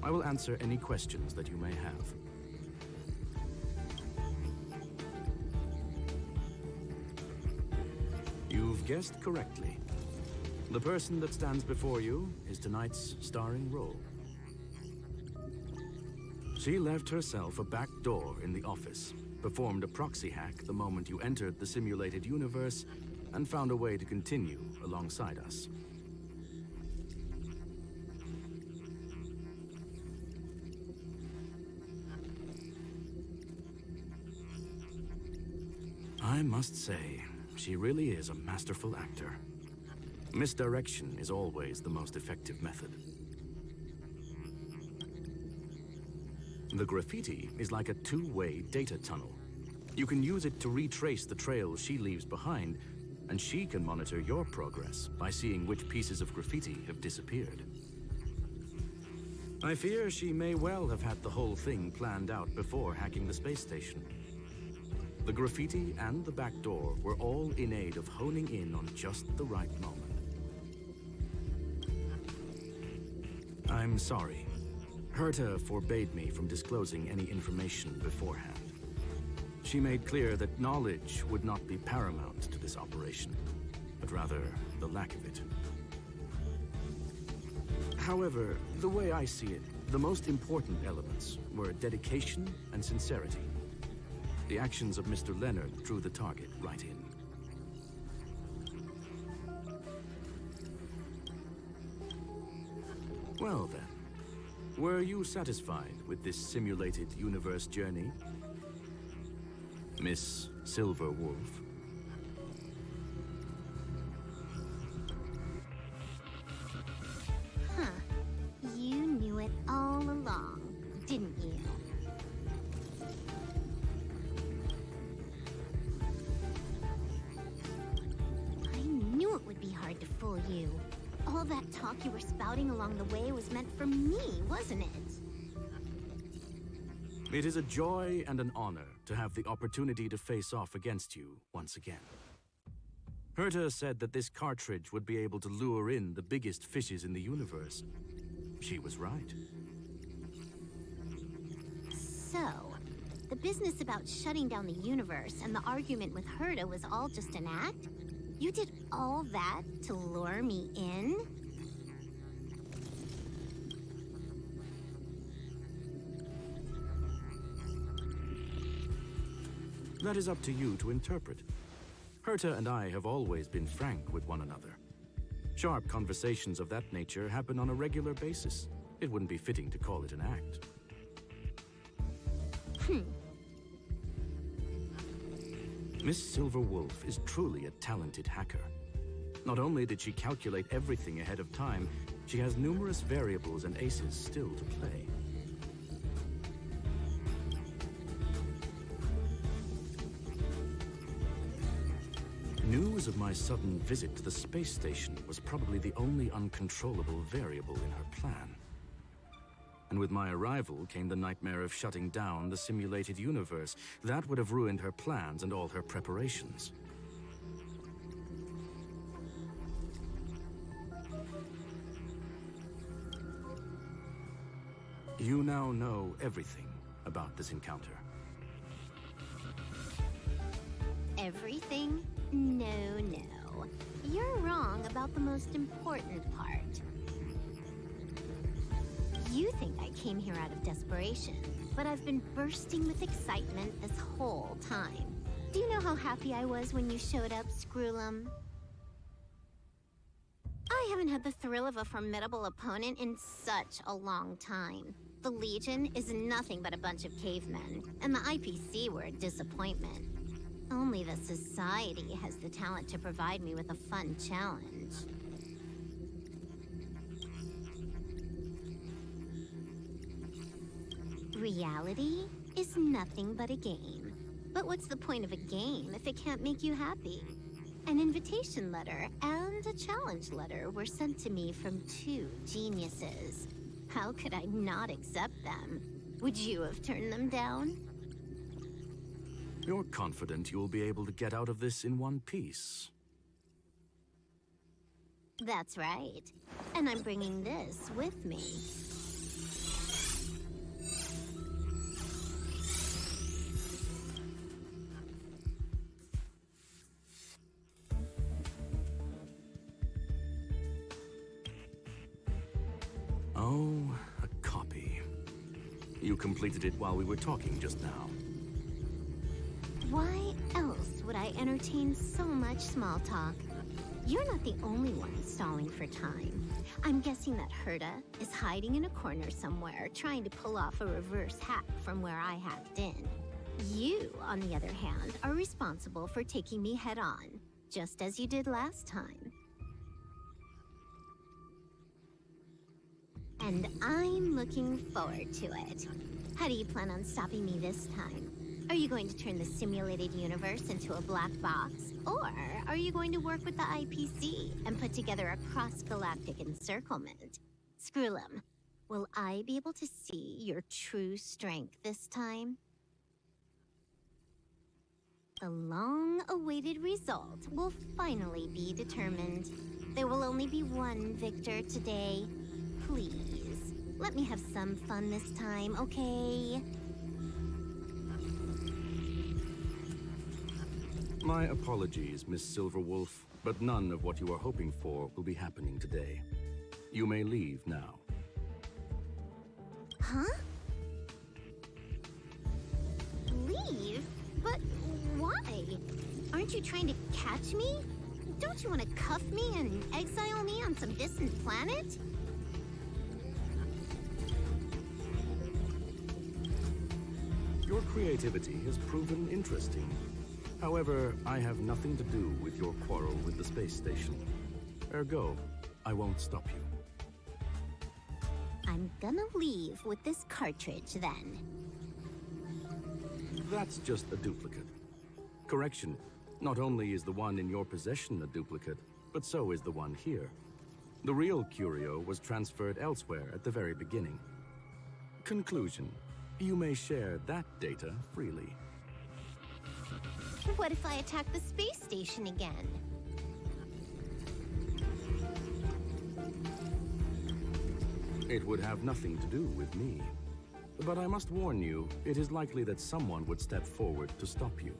I will answer any questions that you may have. You've guessed correctly. The person that stands before you is tonight's starring role. She left herself a back door in the office, performed a proxy hack the moment you entered the simulated universe, and found a way to continue alongside us. I must say, she really is a masterful actor. Misdirection is always the most effective method. The graffiti is like a two-way data tunnel. You can use it to retrace the trails she leaves behind, and she can monitor your progress by seeing which pieces of graffiti have disappeared. I fear she may well have had the whole thing planned out before hacking the space station. The graffiti and the back door were all in aid of honing in on just the right moment. I'm sorry. Herta forbade me from disclosing any information beforehand. She made clear that knowledge would not be paramount to this operation, but rather the lack of it. However, the way I see it, the most important elements were dedication and sincerity. The actions of Mr. Leonard drew the target right in. Well then, were you satisfied with this simulated universe journey, Miss Silver Wolf? Huh. You knew it all along, didn't you? I knew it would be hard to fool you. All that talk you were spouting along the way was meant for me, wasn't it? It is a joy and an honor to have the opportunity to face off against you once again. Herta said that this cartridge would be able to lure in the biggest fishes in the universe. She was right. So, the business about shutting down the universe and the argument with Herta was all just an act? You did all that to lure me in? That is up to you to interpret. Herta and I have always been frank with one another. Sharp conversations of that nature happen on a regular basis. It wouldn't be fitting to call it an act. Miss Silver Wolf is truly a talented hacker. Not only did she calculate everything ahead of time, she has numerous variables and aces still to play. News of my sudden visit to the space station was probably the only uncontrollable variable in her plan. And with my arrival came the nightmare of shutting down the simulated universe. That would have ruined her plans and all her preparations. You now know everything about this encounter. Everything? No. You're wrong about the most important part. You think I came here out of desperation, but I've been bursting with excitement this whole time. Do you know how happy I was when you showed up, Screwlum? I haven't had the thrill of a formidable opponent in such a long time. The Legion is nothing but a bunch of cavemen, and the IPC were a disappointment. Only the Society has the talent to provide me with a fun challenge. Reality is nothing but a game. But what's the point of a game if it can't make you happy? An invitation letter and a challenge letter were sent to me from two geniuses. How could I not accept them? Would you have turned them down? You're confident you'll be able to get out of this in one piece. That's right. And I'm bringing this with me. Oh, a copy. You completed it while we were talking just now. Why else would I entertain so much small talk? You're not the only one stalling for time. I'm guessing that Herta is hiding in a corner somewhere, trying to pull off a reverse hack from where I hacked in. You, on the other hand, are responsible for taking me head-on, just as you did last time. And I'm looking forward to it. How do you plan on stopping me this time? Are you going to turn the simulated universe into a black box? Or are you going to work with the IPC and put together a cross-galactic encirclement? Skrullum, will I be able to see your true strength this time? The long-awaited result will finally be determined. There will only be one victor today. Please, let me have some fun this time, okay? My apologies, Miss Silverwolf, but none of what you are hoping for will be happening today. You may leave now. Huh? Leave? But why? Aren't you trying to catch me? Don't you want to cuff me and exile me on some distant planet? Your creativity has proven interesting. However, I have nothing to do with your quarrel with the space station. Ergo, I won't stop you. I'm gonna leave with this cartridge then. That's just a duplicate. Correction, not only is the one in your possession a duplicate, but so is the one here. The real curio was transferred elsewhere at the very beginning. Conclusion, you may share that data freely. What if I attack the space station again? It would have nothing to do with me. But I must warn you, it is likely that someone would step forward to stop you.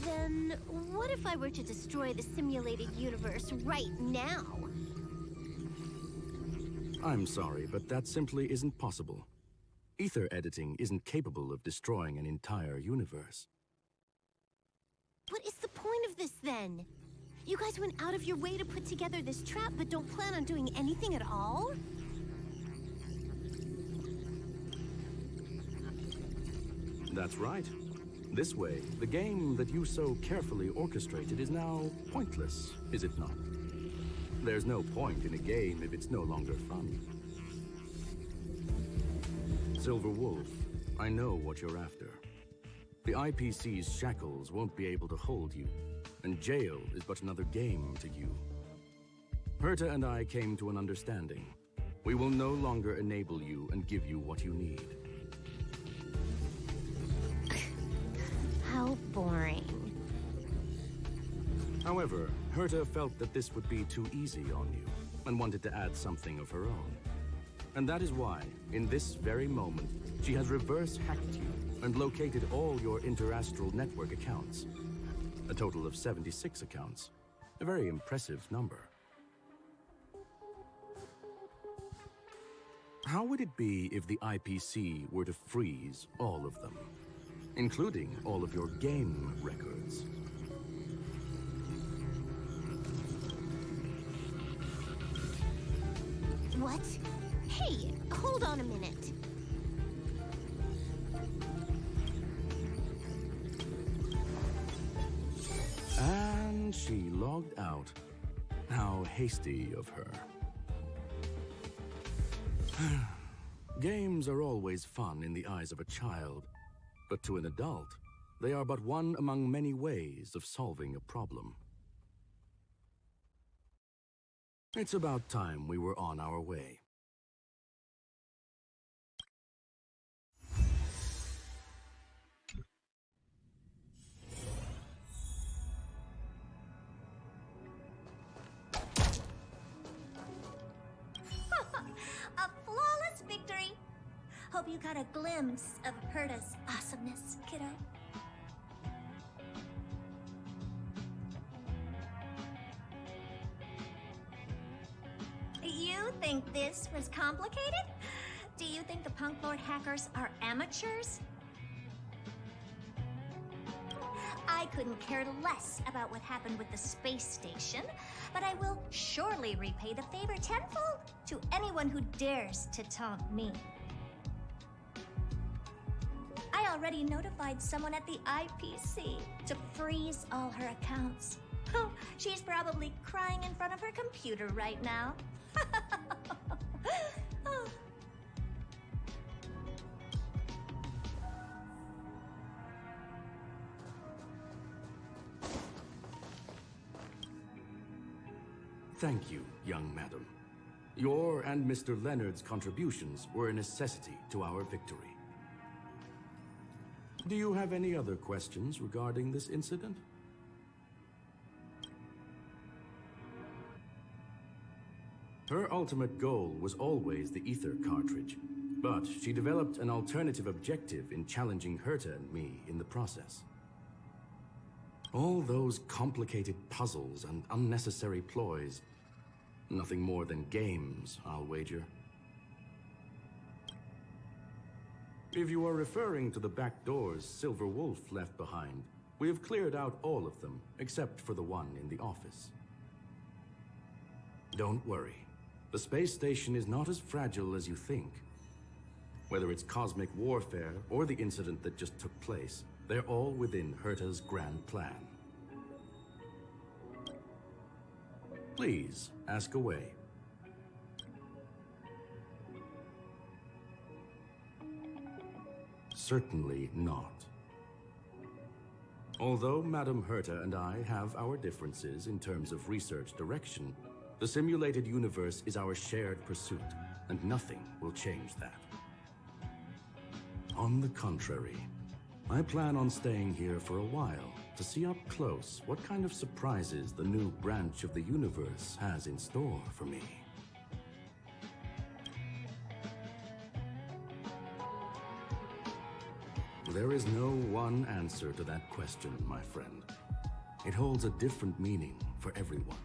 Then, what if I were to destroy the simulated universe right now? I'm sorry, but that simply isn't possible. Ether editing isn't capable of destroying an entire universe. What is the point of this then? You guys went out of your way to put together this trap, but don't plan on doing anything at all? That's right. This way, the game that you so carefully orchestrated is now pointless, is it not? There's no point in a game if it's no longer fun. Silver Wolf, I know what you're after. The IPC's shackles won't be able to hold you, and jail is but another game to you. Herta and I came to an understanding. We will no longer enable you and give you what you need. How boring. However, Herta felt that this would be too easy on you, and wanted to add something of her own. And that is why, in this very moment, she has reverse-hacked you and located all your interastral network accounts. A total of 76 accounts. A very impressive number. How would it be if the IPC were to freeze all of them, including all of your game records? What? Hey, hold on a minute. And she logged out. How hasty of her. Games are always fun in the eyes of a child, but to an adult, they are but one among many ways of solving a problem. It's about time we were on our way. A flawless victory! Hope you got a glimpse of Herta's awesomeness, kiddo. You think this was complicated? Do you think the Punklorde hackers are amateurs? I couldn't care less about what happened with the space station, but I will surely repay the favor tenfold to anyone who dares to taunt me. I already notified someone at the IPC to freeze all her accounts. Oh, she's probably crying in front of her computer right now. Oh. Thank you, young madam. Your and Mr. Leonard's contributions were a necessity to our victory. Do you have any other questions regarding this incident? Her ultimate goal was always the ether cartridge, but she developed an alternative objective in challenging Herta and me in the process. All those complicated puzzles and unnecessary ploys, nothing more than games, I'll wager. If you are referring to the back doors Silver Wolf left behind, we have cleared out all of them, except for the one in the office. Don't worry. The space station is not as fragile as you think. Whether it's cosmic warfare or the incident that just took place, they're all within Herta's grand plan. Please, ask away. Certainly not. Although Madame Herta and I have our differences in terms of research direction, the simulated universe is our shared pursuit, and nothing will change that. On the contrary, I plan on staying here for a while to see up close what kind of surprises the new branch of the universe has in store for me. There is no one answer to that question, my friend. It holds a different meaning for everyone.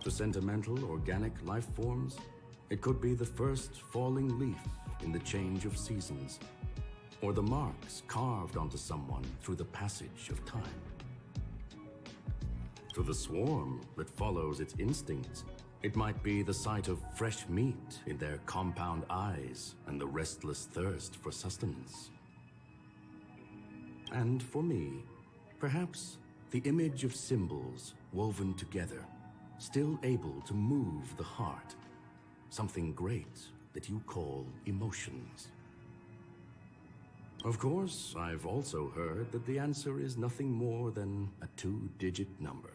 To sentimental, organic life forms, it could be the first falling leaf in the change of seasons, or the marks carved onto someone through the passage of time. To the swarm that follows its instincts, it might be the sight of fresh meat in their compound eyes and the restless thirst for sustenance. And for me, perhaps the image of symbols woven together, still able to move the heart, something great that you call emotions. Of course, I've also heard that the answer is nothing more than a 2-digit number.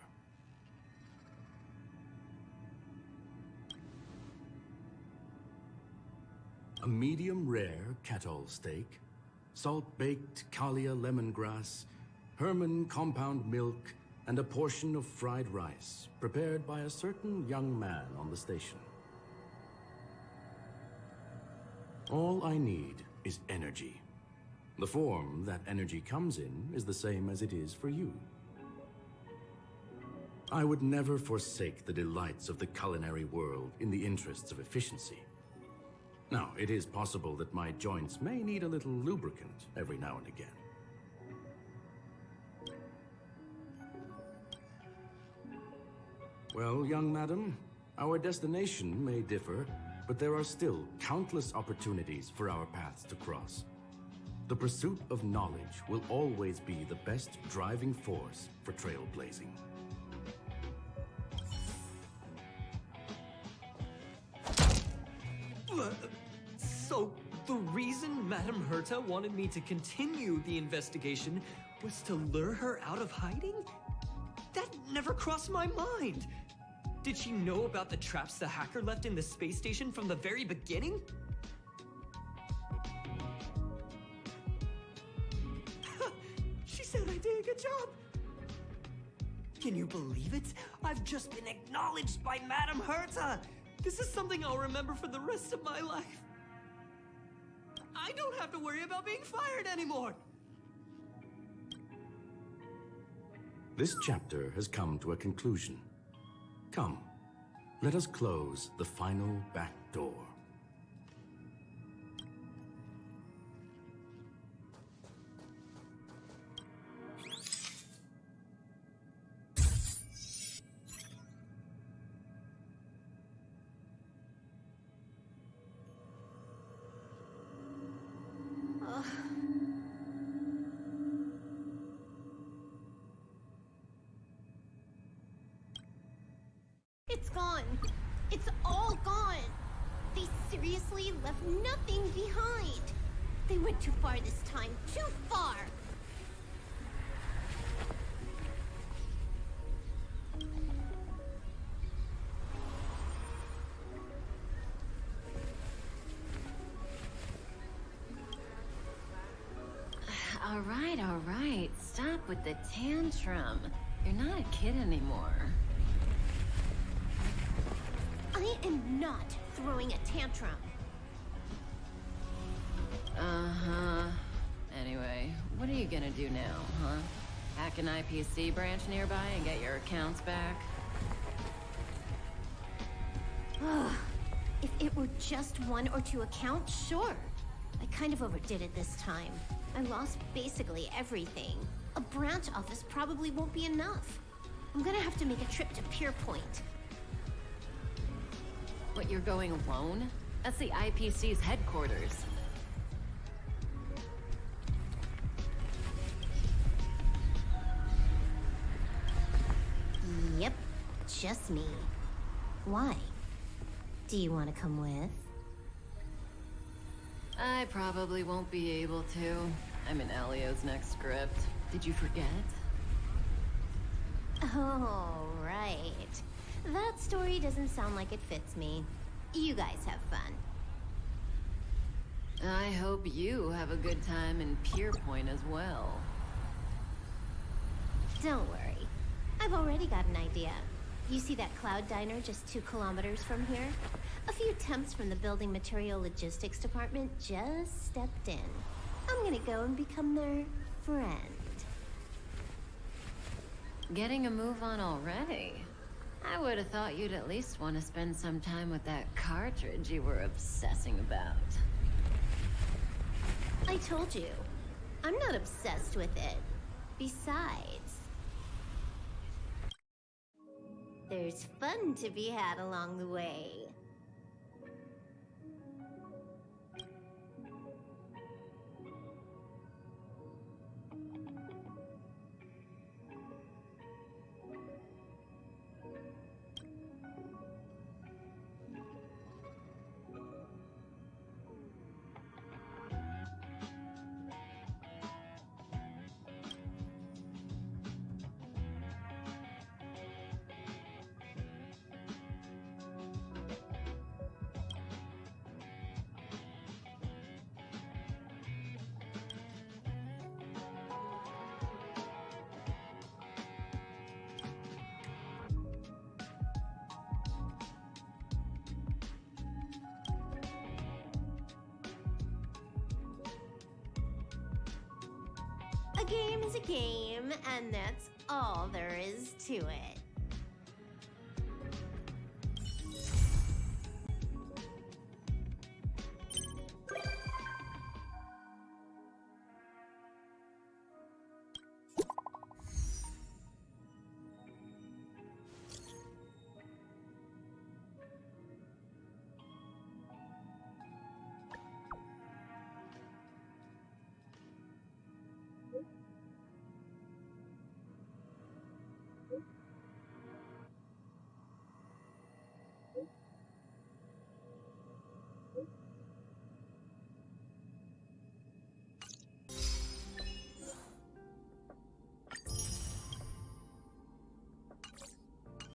A medium rare Catol steak, salt-baked Kalia lemongrass, Herman compound milk, and a portion of fried rice, prepared by a certain young man on the station. All I need is energy. The form that energy comes in is the same as it is for you. I would never forsake the delights of the culinary world in the interests of efficiency. Now, it is possible that my joints may need a little lubricant every now and again. Well, young madam, our destination may differ, but there are still countless opportunities for our paths to cross. The pursuit of knowledge will always be the best driving force for trailblazing. The reason Madame Herta wanted me to continue the investigation was to lure her out of hiding? That never crossed my mind. Did she know about the traps the hacker left in the space station from the very beginning? She said I did a good job. Can you believe it? I've just been acknowledged by Madame Herta. This is something I'll remember for the rest of my life. I don't have to worry about being fired anymore. This chapter has come to a conclusion. Come, let us close the final back door. It's gone. It's all gone. They seriously left nothing behind. They went too far this time. Too far. All right. Stop with the tantrum. You're not a kid anymore. I am not throwing a tantrum. Uh-huh. Anyway, what are you gonna do now, huh? Hack an IPC branch nearby and get your accounts back? If it were just 1 or 2 accounts, sure. I kind of overdid it this time. I lost basically everything. A branch office probably won't be enough. I'm gonna have to make a trip to Pier Point. What, you're going alone? That's the IPC's headquarters. Yep, just me. Why? Do you want to come with? I probably won't be able to. I'm in Elio's next script. Did you forget? Oh, right. That story doesn't sound like it fits me. You guys have fun. I hope you have a good time in Pier Point as well. Don't worry. I've already got an idea. You see that cloud diner just 2 kilometers from here? A few temps from the building material logistics department just stepped in. I'm gonna go and become their friend. Getting a move on already? I would have thought you'd at least want to spend some time with that cartridge you were obsessing about. I told you. I'm not obsessed with it. Besides, there's fun to be had along the way. A game is a game, and that's all there is to it.